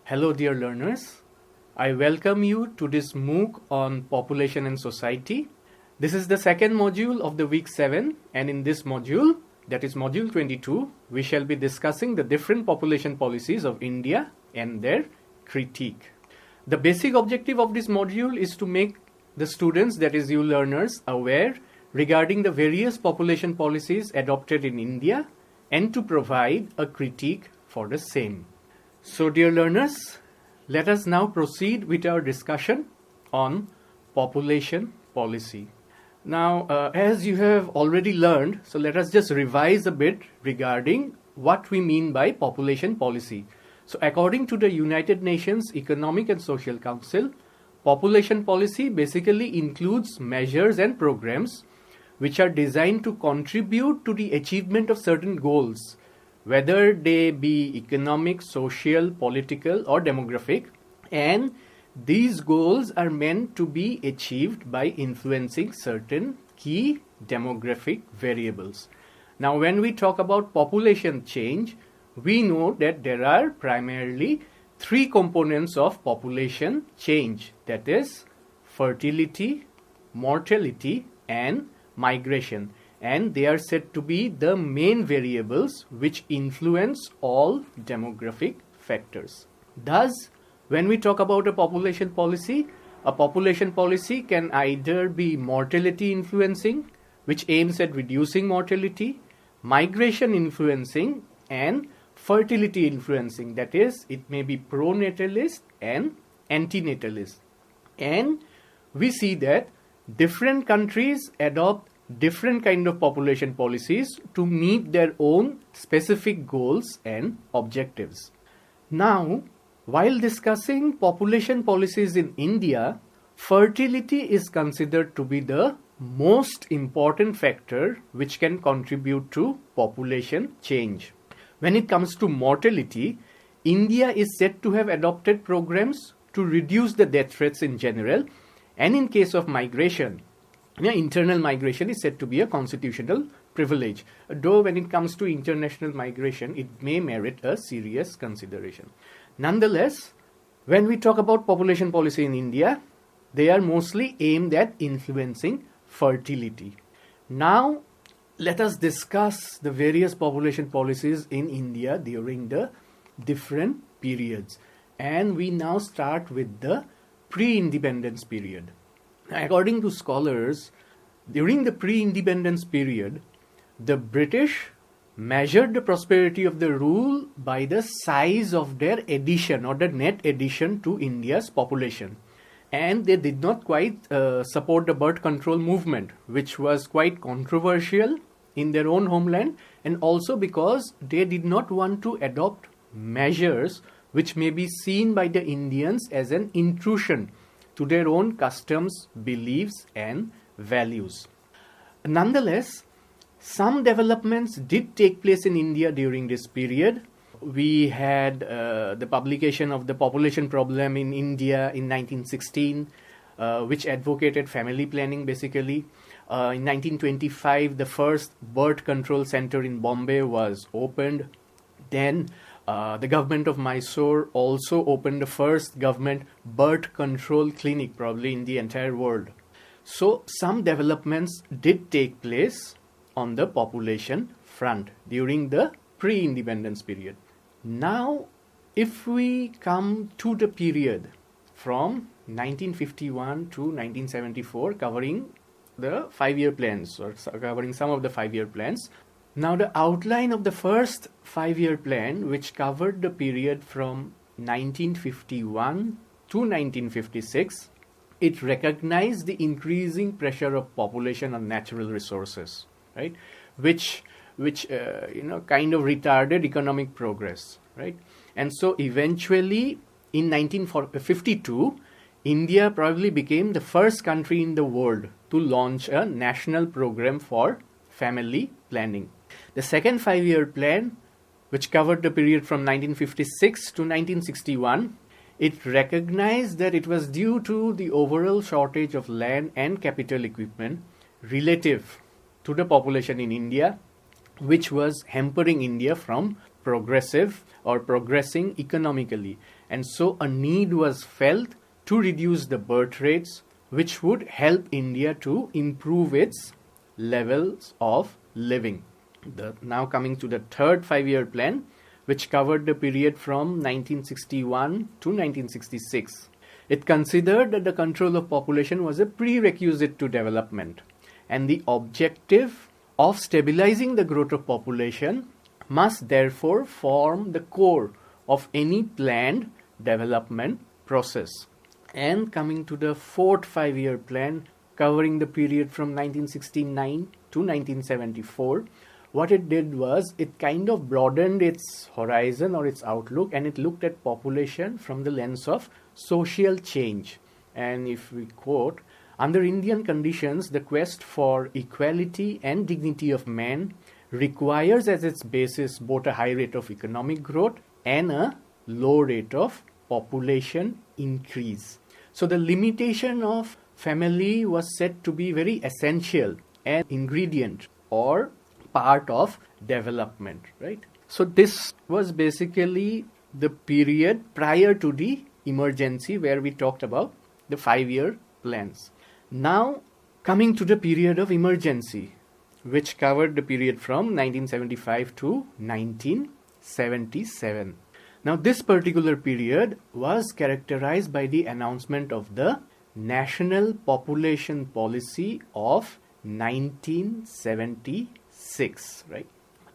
Hello, dear learners. I welcome you to this MOOC on Population and Society. This is the second module of the week 7, and in this module, that is module 22, we shall be discussing the different population policies of India and their critique. The basic objective of this module is to make the students, that is you learners, aware regarding the various population policies adopted in India and to provide a critique for the same. So, dear learners, let us now proceed with our discussion on population policy. Now, as you have already learned, so let us just revise a bit regarding what we mean by population policy. So, according to the United Nations Economic and Social Council, population policy basically includes measures and programs which are designed to contribute to the achievement of certain goals, whether they be economic, social, political, or demographic, and these goals are meant to be achieved by influencing certain key demographic variables. Now, when we talk about population change, we know that there are primarily three components of population change, that is fertility, mortality, and migration. And they are said to be the main variables which influence all demographic factors. Thus, when we talk about a population policy can either be mortality influencing, which aims at reducing mortality, migration influencing, and fertility influencing, that is, it may be pronatalist and antinatalist. And we see that different countries adopt different kind of population policies to meet their own specific goals and objectives. Now, while discussing population policies in India, fertility is considered to be the most important factor which can contribute to population change. When it comes to mortality, India is said to have adopted programs to reduce the death rates in general, and in case of migration, internal migration is said to be a constitutional privilege, though when it comes to international migration, it may merit a serious consideration. Nonetheless, when we talk about population policy in India, they are mostly aimed at influencing fertility. Now, let us discuss the various population policies in India during the different periods. And we now start with the pre-independence period. According to scholars, during the pre-independence period, the British measured the prosperity of the rule by the size of their addition or the net addition to India's population. And they did not quite support the birth control movement, which was quite controversial in their own homeland, and also because they did not want to adopt measures which may be seen by the Indians as an intrusion to their own customs, beliefs, and values. Nonetheless, some developments did take place in India during this period. We had the publication of the population problem in India in 1916, which advocated family planning basically. In 1925, the first birth control center in Bombay was opened. Then the government of Mysore also opened the first government birth control clinic probably in the entire world. So some developments did take place on the population front during the pre-independence period. Now, if we come to the period from 1951 to 1974, covering the 5-year plans or covering some of the 5-year plans. Now, the outline of the first 5-year plan, which covered the period from 1951 to 1956, it recognized the increasing pressure of population on natural resources, right? Which kind of retarded economic progress, right? And so eventually in 1952, India probably became the first country in the world to launch a national program for family planning. The second 5-year plan, which covered the period from 1956 to 1961, it recognized that it was due to the overall shortage of land and capital equipment relative to the population in India, which was hampering India from progressive or progressing economically. And so a need was felt to reduce the birth rates, which would help India to improve its levels of living. Now coming to the third 5-year plan, which covered the period from 1961 to 1966. It considered that the control of population was a prerequisite to development, and the objective of stabilizing the growth of population must therefore form the core of any planned development process. And coming to the fourth 5-year plan, covering the period from 1969 to 1974, what it did was it kind of broadened its horizon or its outlook, and it looked at population from the lens of social change. And if we quote, under Indian conditions, the quest for equality and dignity of man requires as its basis both a high rate of economic growth and a low rate of population increase. So the limitation of family was said to be very essential and ingredient or part of development, right? So this was basically the period prior to the emergency where we talked about the 5-year plans. Now coming to the period of emergency, which covered the period from 1975 to 1977. Now this particular period was characterized by the announcement of the National Population Policy of 1976, right?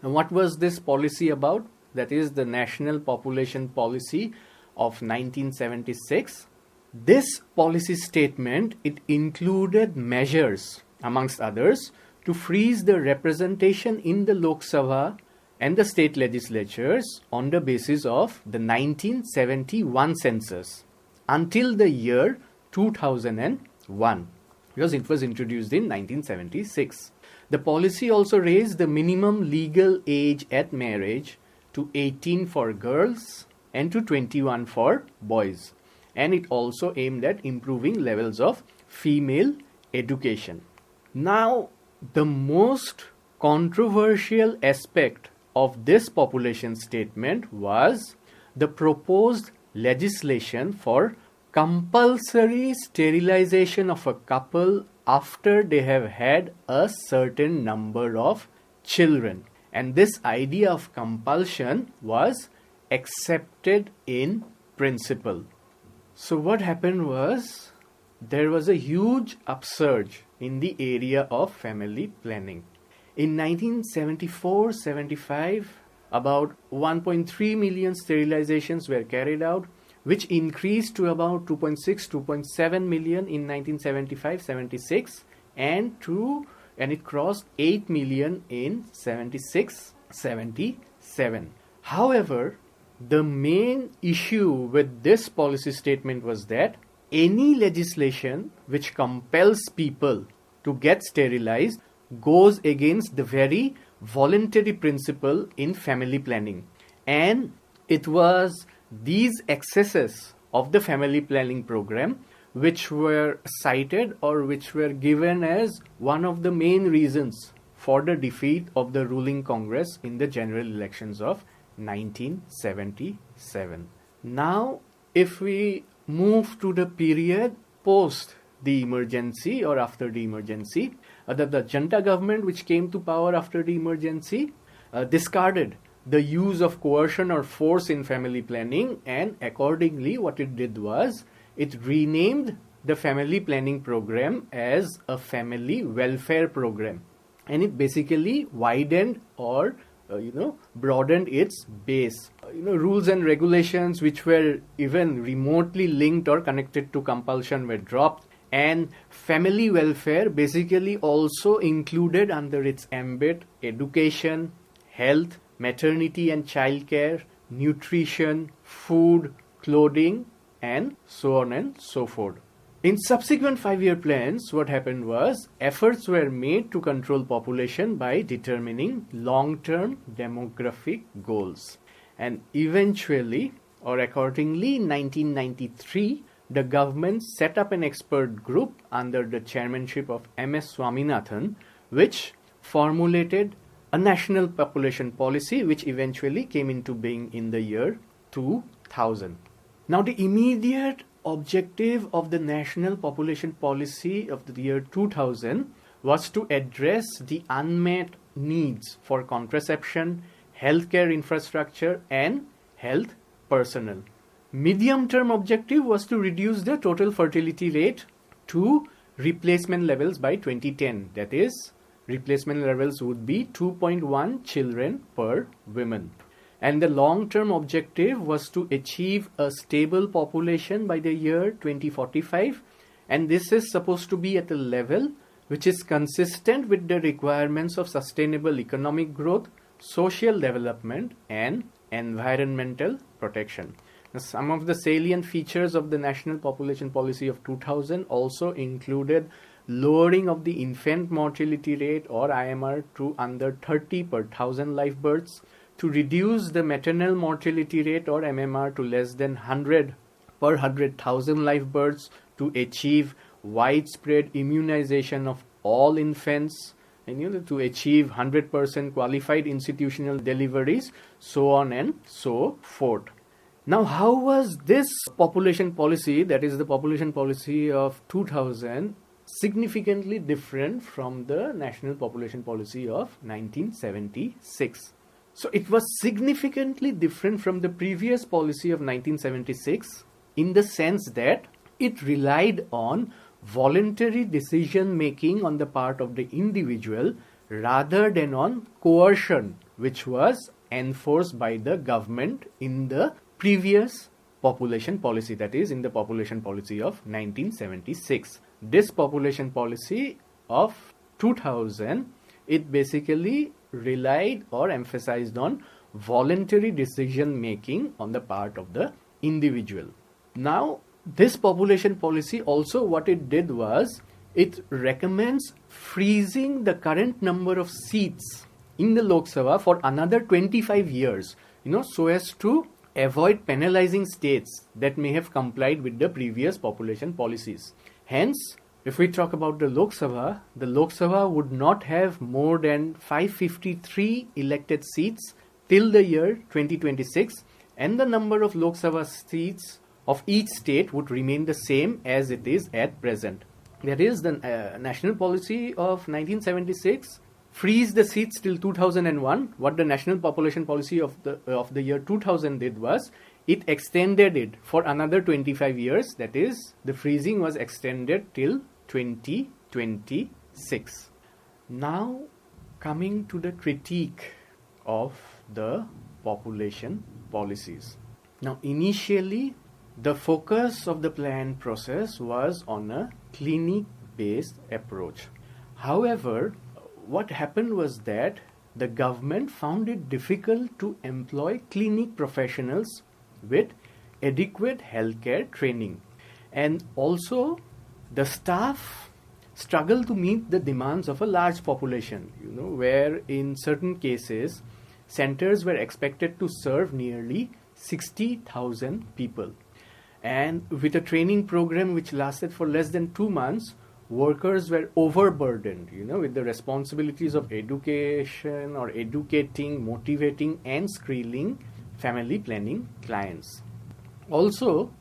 Now what was this policy about? That is the National Population Policy of 1976. This policy statement, it included measures, amongst others, to freeze the representation in the Lok Sabha and the state legislatures on the basis of the 1971 census until the year 2001, because it was introduced in 1976. The policy also raised the minimum legal age at marriage to 18 for girls and to 21 for boys. And it also aimed at improving levels of female education. Now, the most controversial aspect of this population statement was the proposed legislation for compulsory sterilization of a couple after they have had a certain number of children. And this idea of compulsion was accepted in principle. So what happened was, there was a huge upsurge in the area of family planning. In 1974-75, about 1.3 million sterilizations were carried out, which increased to about 2.6-2.7 million in 1975-76, and it crossed 8 million in 76-77. However, the main issue with this policy statement was that any legislation which compels people to get sterilized goes against the very voluntary principle in family planning. And it was these excesses of the family planning program which were cited or which were given as one of the main reasons for the defeat of the ruling Congress in the general elections of 1977. Now, if we move to the period post the emergency or after the emergency, the Junta government which came to power after the emergency discarded the use of coercion or force in family planning, and accordingly what it did was it renamed the family planning program as a family welfare program, and it basically widened or broadened its base. Rules and regulations which were even remotely linked or connected to compulsion were dropped, and family welfare basically also included under its ambit education, health, maternity and childcare, nutrition, food, clothing, and so on and so forth. In subsequent 5-year plans, what happened was efforts were made to control population by determining long-term demographic goals. And eventually, or accordingly, in 1993, the government set up an expert group under the chairmanship of M.S. Swaminathan, which formulated a national population policy which eventually came into being in the year 2000. Now, the immediate objective of the national population policy of the year 2000 was to address the unmet needs for contraception, healthcare infrastructure, and health personnel. Medium-term objective was to reduce the total fertility rate to replacement levels by 2010. That is, replacement levels would be 2.1 children per woman. And the long-term objective was to achieve a stable population by the year 2045. And this is supposed to be at a level which is consistent with the requirements of sustainable economic growth, social development, and environmental protection. Now, some of the salient features of the National Population Policy of 2000 also included lowering of the infant mortality rate or IMR to under 30 per 1,000 live births, to reduce the maternal mortality rate or MMR to less than 100 per 100,000 live births, to achieve widespread immunization of all infants, and to achieve 100% qualified institutional deliveries, so on and so forth. Now, how was this population policy, that is the population policy of 2000, significantly different from the national population policy of 1976? So it was significantly different from the previous policy of 1976 in the sense that it relied on voluntary decision making on the part of the individual rather than on coercion, which was enforced by the government in the previous population policy, that is in the population policy of 1976. This population policy of 2000, it basically relied or emphasized on voluntary decision making on the part of the individual. Now, this population policy also, what it did was, it recommends freezing the current number of seats in the Lok Sabha for another 25 years, so as to avoid penalizing states that may have complied with the previous population policies. Hence, if we talk about the Lok Sabha would not have more than 553 elected seats till the year 2026, and the number of Lok Sabha seats of each state would remain the same as it is at present. That is, the national policy of 1976 freeze the seats till 2001. What the national population policy of the year 2000 did was, it extended it for another 25 years. That is, the freezing was extended till 2026. Now, coming to the critique of the population policies. Now, initially, the focus of the plan process was on a clinic-based approach. However, what happened was that the government found it difficult to employ clinic professionals with adequate healthcare training. And also, the staff struggled to meet the demands of a large population, where in certain cases, centers were expected to serve nearly 60,000 people. And with a training program which lasted for less than 2 months, workers were overburdened, with the responsibilities of education or educating, motivating, and screening family planning clients. Also,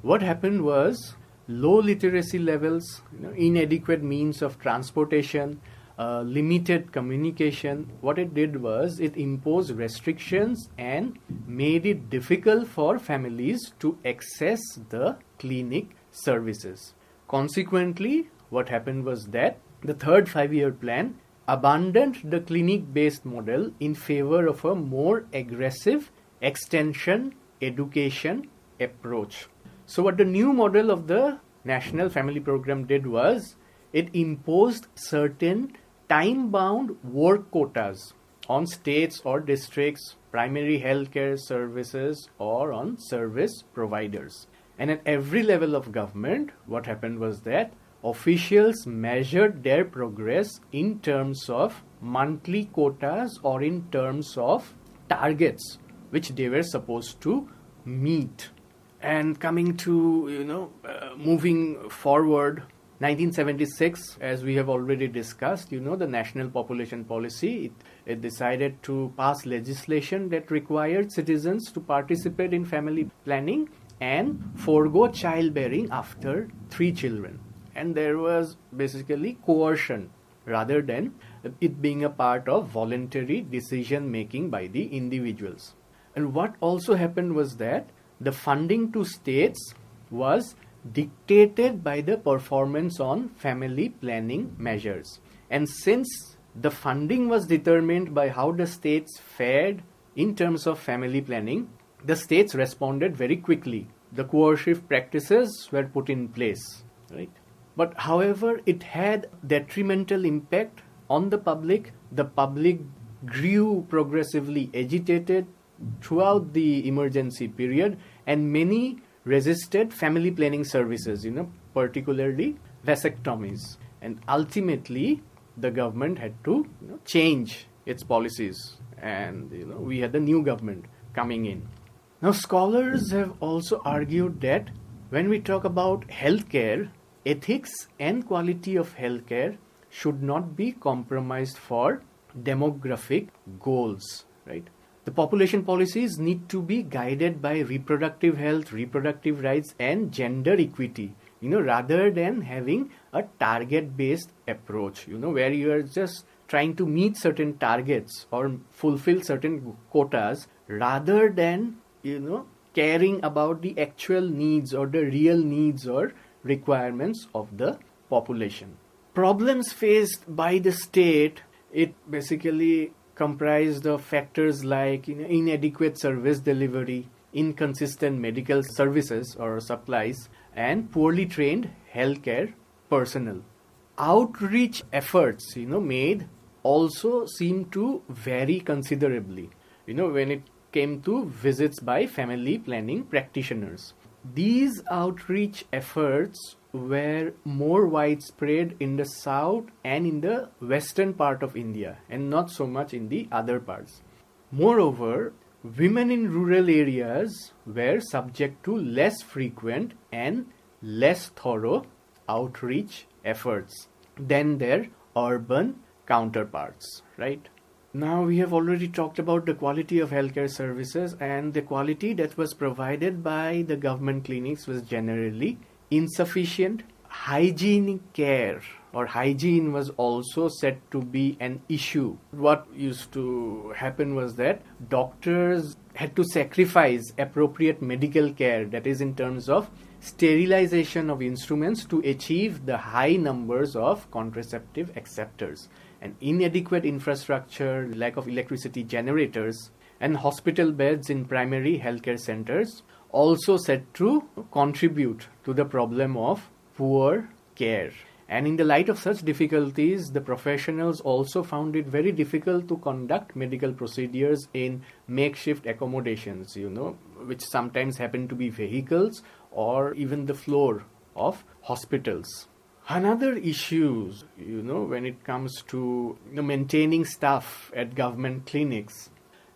what happened was low literacy levels, inadequate means of transportation, limited communication. What it did was, it imposed restrictions and made it difficult for families to access the clinic services. Consequently, what happened was that the third 5-year plan abandoned the clinic-based model in favor of a more aggressive extension education approach. So what the new model of the National Family Program did was, it imposed certain time-bound work quotas on states or districts, primary healthcare services, or on service providers. And at every level of government, what happened was that officials measured their progress in terms of monthly quotas or in terms of targets which they were supposed to meet. And coming to, moving forward, 1976, as we have already discussed, the National Population Policy, it decided to pass legislation that required citizens to participate in family planning and forego childbearing after 3 children. And there was basically coercion rather than it being a part of voluntary decision making by the individuals. And what also happened was that the funding to states was dictated by the performance on family planning measures. And since the funding was determined by how the states fared in terms of family planning, the states responded very quickly. The coercive practices were put in place, right? But however, it had detrimental impact on the public. The public grew progressively agitated throughout the emergency period, and many resisted family planning services, particularly vasectomies. And ultimately, the government had to change its policies, and we had the new government coming in. Now, scholars have also argued that when we talk about healthcare, ethics and quality of healthcare should not be compromised for demographic goals, right? The population policies need to be guided by reproductive health, reproductive rights, and gender equity, rather than having a target-based approach, where you are just trying to meet certain targets or fulfill certain quotas, rather than, caring about the actual needs or the real needs or requirements of the population. Problems faced by the state, it basically comprised of factors like inadequate service delivery, inconsistent medical services or supplies, and poorly trained healthcare personnel. Outreach efforts, made also seem to vary considerably, when it came to visits by family planning practitioners. These outreach efforts were more widespread in the south and in the western part of India, and not so much in the other parts. Moreover, women in rural areas were subject to less frequent and less thorough outreach efforts than their urban counterparts, right? Now, we have already talked about the quality of healthcare services, and the quality that was provided by the government clinics was generally insufficient. Hygienic care or hygiene was also said to be an issue. What used to happen was that doctors had to sacrifice appropriate medical care, that is in terms of sterilization of instruments, to achieve the high numbers of contraceptive acceptors. And inadequate infrastructure, lack of electricity generators, and hospital beds in primary healthcare centers also said to contribute to the problem of poor care. And in the light of such difficulties, the professionals also found it very difficult to conduct medical procedures in makeshift accommodations, which sometimes happen to be vehicles or even the floor of hospitals. Another issue, when it comes to maintaining staff at government clinics.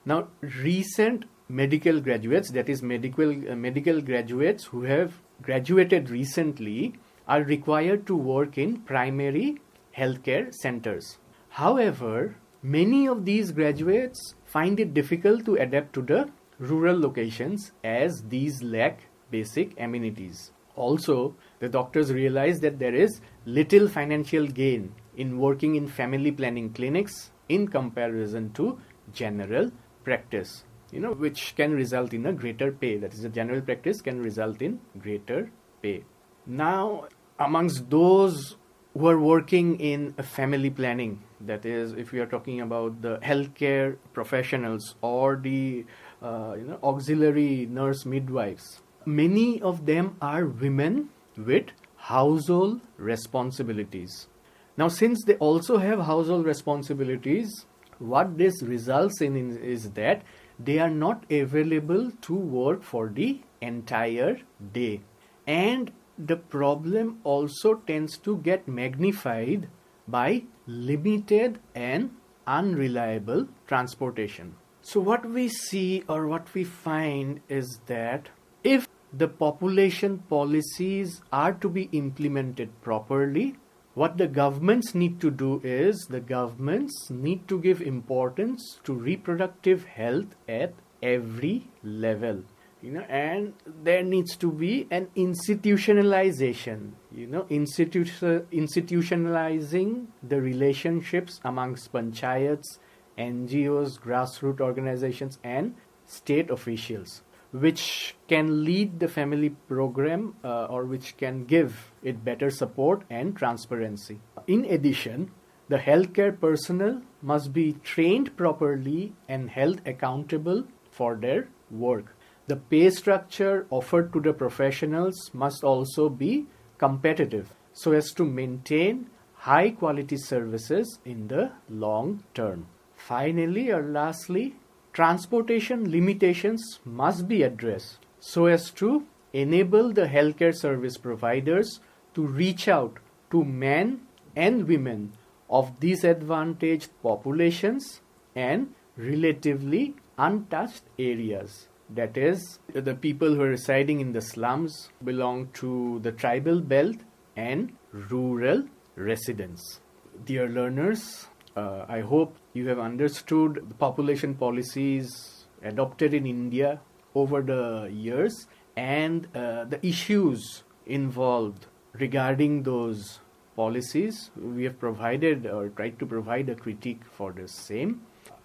Now, recent medical graduates, that is medical graduates who have graduated recently, are required to work in primary healthcare centers. However, many of these graduates find it difficult to adapt to the rural locations as these lack basic amenities. Also, the doctors realize that there is little financial gain in working in family planning clinics in comparison to general practice, which can result in a greater pay. That is, the general practice can result in greater pay. Now, amongst those who are working in a family planning, that is, if we are talking about the healthcare professionals or the auxiliary nurse midwives, many of them are women with household responsibilities. Now, since they also have household responsibilities, what this results in is that they are not available to work for the entire day. And the problem also tends to get magnified by limited and unreliable transportation. So what we see or what we find is that if the population policies are to be implemented properly, what the governments need to do is the governments need to give importance to reproductive health at every level. And there needs to be an institutionalization, institutionalizing the relationships amongst panchayats, NGOs, grassroots organizations, and state officials, which can lead the family program or which can give it better support and transparency. In addition, the healthcare personnel must be trained properly and held accountable for their work. The pay structure offered to the professionals must also be competitive so as to maintain high quality services in the long term. Finally or lastly, transportation limitations must be addressed so as to enable the healthcare service providers to reach out to men and women of disadvantaged populations and relatively untouched areas. That is, the people who are residing in the slums belong to the tribal belt and rural residents. Dear learners, I hope you have understood the population policies adopted in India over the years and the issues involved regarding those policies. We have provided or tried to provide a critique for the same.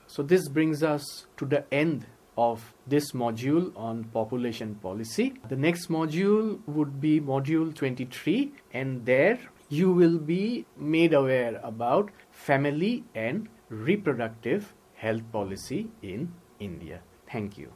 So this brings us to the end of this module on population policy. The next module would be module 23, and there you will be made aware about family and reproductive health policy in India. Thank you.